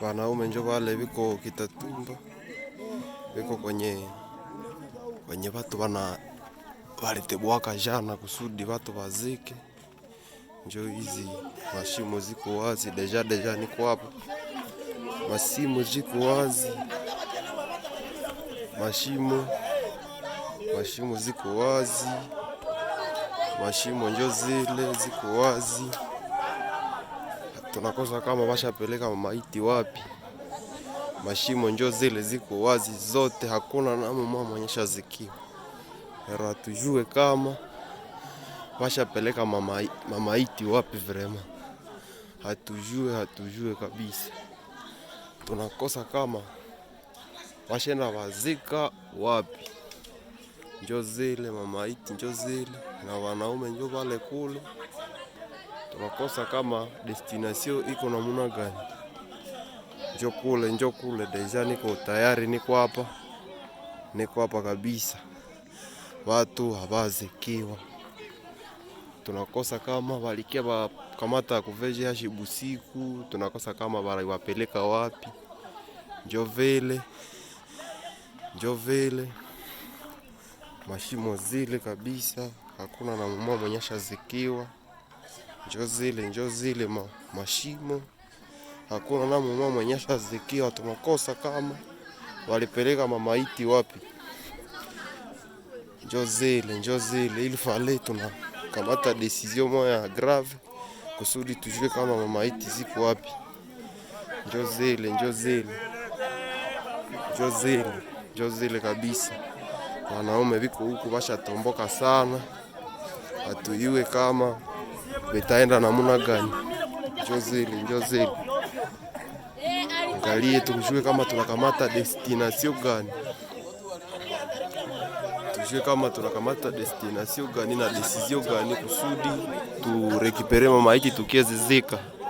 Wanaume njo wale viko Kitatumba, viko kwenye watu walitebwaka jana kusudi watu wazike. Njo hizi mashimo ziko wazi, deja niko hapa. Mashimo ziko wazi, mashimo ziko wazi, mashimo njo zile ziko wazi. Tunakosa kama washapeleka maiti wapi. Mashimo njo zile ziko wazi zote, hakuna na mama mwenye shazikiwa. Pero hatujue kama washapeleka maiti wapi vrema. Hatujue kabisa. Tunakosa kama washenda wazika wapi. Njo zile maiti njo zile na wanaume njo wale kule. Tunakosa kama destination iko namuna gani. Njo kule deja niko tayari, niko hapa kabisa. Watu hawazikiwa. Tunakosa kama walikia kamata kuveje hashi busiku. Tunakosa kama wapeleka wapi. Njo vile mashimo zile kabisa, hakuna na mama mwenye shazikiwa. Njo zile mashimo, hakuna na mama mwenye shazikiwa. Tunakosa kama walipeleka maiti wapi. Njo zile ili fale tunakamata decision moya grave kusudi tujue kama maiti ziko wapi. Njo zile kabisa. Wanaume viko huku washatomboka sana. Hatujue kama bitaenda namuna gani. Njo zile. Angalie tujue kama tunakamata destination gani. Tujue kama tunakamata destination gani na decision gani kusudi turekipere maiti tukiezizika.